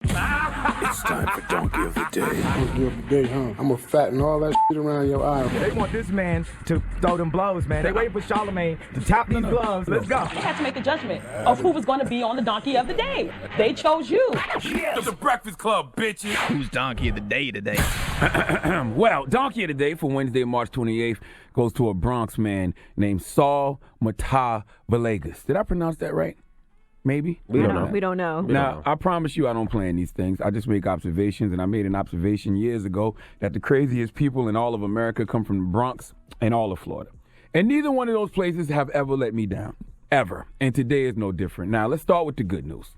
It's time for Donkey of the Day. Donkey of the Day, huh? I'm gonna fatten all that shit around your eye. They want this man to throw them blows, man. They waiting for Charlemagne to tap these gloves. Let's go. They had to make a judgment of who was going to be on the Donkey of the Day. They chose you. Yes. The Breakfast Club, bitches. Who's Donkey of the Day today? Well, Donkey of the Day for Wednesday, March 28th goes to a Bronx man named Saul Matah Villegas. Did I pronounce that right? Maybe? We don't know. Now, I promise you I don't plan these things. I just make observations, and I made an observation years ago that the craziest people in all of America come from the Bronx and all of Florida. And neither one of those places have ever let me down. Ever. And today is no different. Now, let's start with the good news.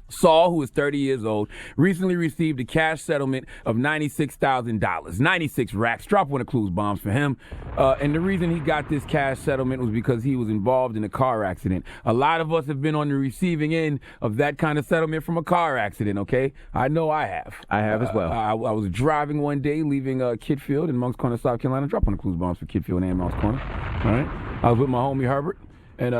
Saul, who is 30 years old, recently received a cash settlement of $96,000. 96 racks. Drop one of Clues bombs for him. And the reason he got this cash settlement was because he was involved in a car accident. A lot of us have been on the receiving end of that kind of settlement from a car accident, okay? I know I have. I have as well. I was driving one day, leaving Kidfield in Moncks Corner, South Carolina. Drop one of Clues bombs for Kidfield and Moncks Corner. All right? I was with my homie Herbert. And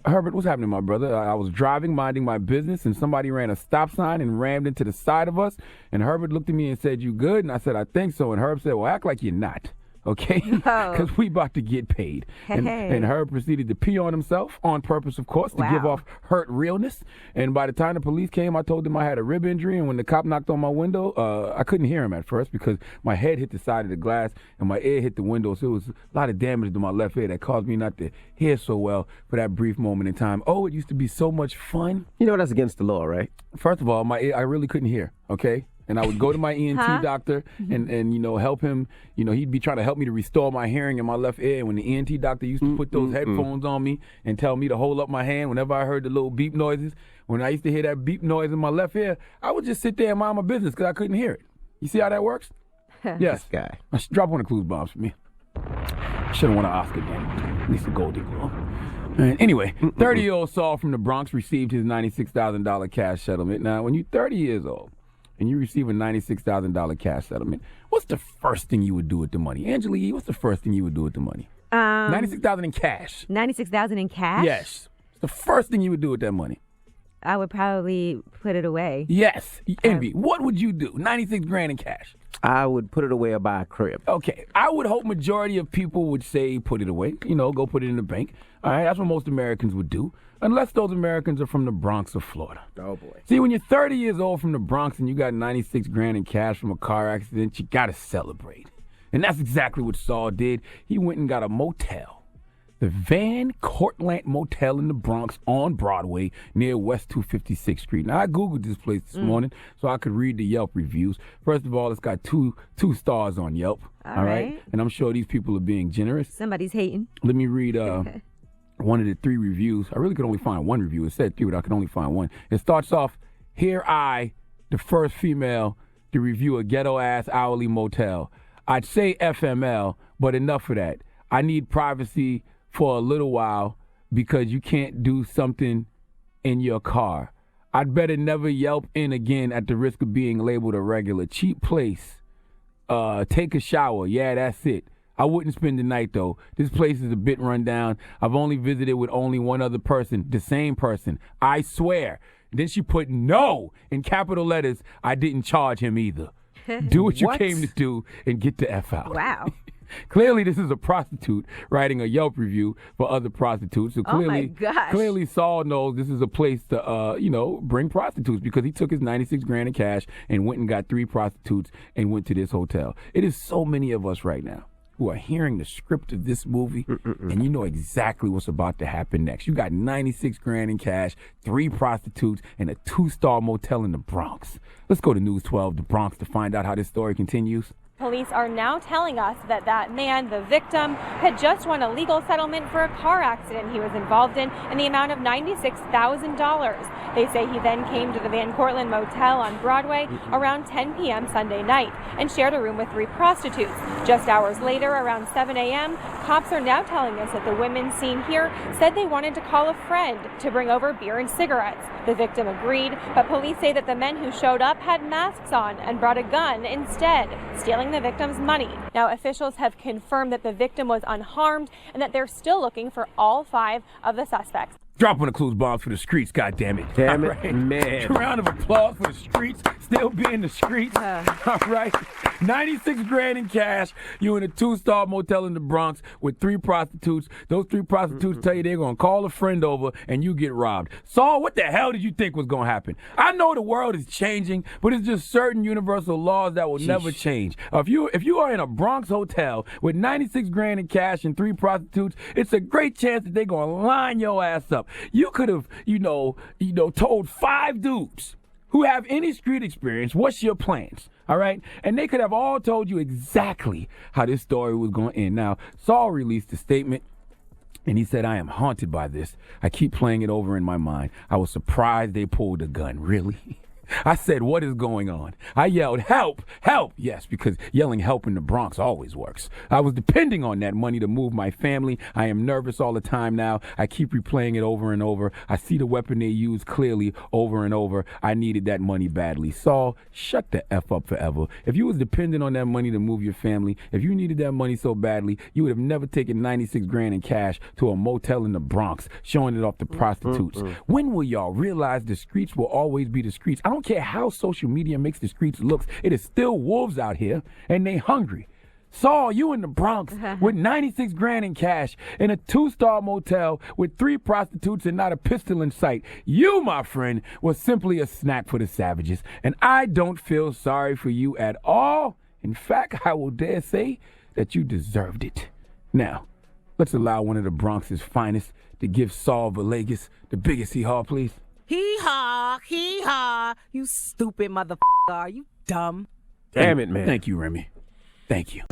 Herbert, what's happening, my brother? I was driving, minding my business, and somebody ran a stop sign and rammed into the side of us. And Herbert looked at me and said, "You good?" And I said, "I think so." And Herb said, "Well, act like you're not, okay? Because we about to get paid." And Herb proceeded to pee on himself, on purpose, of course, to give off hurt realness. And by the time the police came, I told them I had a rib injury. And when the cop knocked on my window, I couldn't hear him at first because my head hit the side of the glass and my ear hit the window. So it was a lot of damage to my left ear that caused me not to hear so well for that brief moment in time. Oh, it used to be so much fun. You know that's against the law, right? First of all, my ear, I really couldn't hear, okay? And I would go to my ENT doctor and help him. He'd be trying to help me to restore my hearing in my left ear. And when the ENT doctor used to put those headphones on me and tell me to hold up my hand whenever I heard the little beep noises, when I used to hear that beep noise in my left ear, I would just sit there and mind my business because I couldn't hear it. You see how that works? Yes. This guy. Drop one of Clues bombs for me. I should have won an Oscar then. At least a Golden Globe. Anyway, 30-year-old Saul from the Bronx received his $96,000 cash settlement. Now, when you're 30 years old, and you receive a $96,000 cash settlement, what's the first thing you would do with the money? Angela Yee, what's the first thing you would do with the money? $96,000 in cash. $96,000 in cash? Yes. It's the first thing you would do with that money. I would probably put it away. Yes. Envy, what would you do? 96 grand in cash. I would put it away or buy a crib. Okay. I would hope majority of people would say put it away. Go put it in the bank. All right. That's what most Americans would do. Unless those Americans are from the Bronx or Florida. Oh, boy. See, when you're 30 years old from the Bronx and you got 96 grand in cash from a car accident, you got to celebrate. And that's exactly what Saul did. He went and got a motel. The Van Cortlandt Motel in the Bronx on Broadway near West 256th Street. Now, I Googled this place this morning so I could read the Yelp reviews. First of all, it's got two stars on Yelp. All right? And I'm sure these people are being generous. Somebody's hating. Let me read one of the 3 reviews. I really could only find one review. It said 3, but I could only find one. It starts off, "Here I, the first female to review a ghetto-ass hourly motel. I'd say FML, but enough of that. I need privacy for a little while because you can't do something in your car. I'd better never Yelp in again at the risk of being labeled a regular. Cheap place. Take a shower. Yeah, that's it. I wouldn't spend the night, though. This place is a bit run down. I've only visited with only one other person, the same person. I swear." Then she put no in capital letters. "I didn't charge him either. Do what you came to do and get the F out." Wow. Clearly, this is a prostitute writing a Yelp review for other prostitutes. So clearly, oh my gosh. Clearly, Saul knows this is a place to, bring prostitutes because he took his 96 grand in cash and went and got 3 prostitutes and went to this hotel. It is so many of us right now who are hearing the script of this movie, and you know exactly what's about to happen next. You got 96 grand in cash, 3 prostitutes, and a 2-star motel in the Bronx. Let's go to News 12, the Bronx, to find out how this story continues. Police are now telling us that man, the victim, had just won a legal settlement for a car accident he was involved in the amount of $96,000. They say he then came to the Van Cortlandt Motel on Broadway around 10 p.m. Sunday night and shared a room with 3 prostitutes. Just hours later, around 7 a.m., cops are now telling us that the women seen here said they wanted to call a friend to bring over beer and cigarettes. The victim agreed, but police say that the men who showed up had masks on and brought a gun instead, stealing the victim's money. Now, officials have confirmed that the victim was unharmed and that they're still looking for all 5 of the suspects. Dropping the clues bombs for the streets, goddammit. Damn it, All right? man. Round of applause for the streets, still being the streets. All right. 96 grand in cash. You in a 2-star motel in the Bronx with 3 prostitutes. Those 3 prostitutes tell you they're going to call a friend over and you get robbed. Saul, what the hell did you think was going to happen? I know the world is changing, but it's just certain universal laws that will never change. If you are in a Bronx hotel with 96 grand in cash and 3 prostitutes, it's a great chance that they're going to line your ass up. You could have, told 5 dudes who have any street experience, what's your plans, all right? And they could have all told you exactly how this story was going to end. Now, Saul released a statement, and he said, I am haunted by this. I keep playing it over in my mind. I was surprised they pulled a gun. Really? I said, what is going on? I yelled, help, help. Yes, because yelling help in the Bronx always works. I was depending on that money to move my family. I am nervous all the time now. I keep replaying it over and over. I see the weapon they use clearly over and over. I needed that money badly. Saul, shut the F up forever. If you was dependent on that money to move your family, if you needed that money so badly, you would have never taken 96 grand in cash to a motel in the Bronx, showing it off to prostitutes. When will y'all realize the streets will always be the streets? I don't care how social media makes the streets look. It is still wolves out here, and they hungry. Saul, you in the Bronx with 96 grand in cash in a 2-star motel with 3 prostitutes and not a pistol in sight. You, my friend, was simply a snack for the savages, and I don't feel sorry for you at all. In fact, I will dare say that you deserved it. Now, let's allow one of the Bronx's finest to give Saul Villegas the biggest hee-haw, please. Hee-haw, hee-haw. You stupid motherfucker. Are you dumb? Damn it, man. Thank you, Remy. Thank you.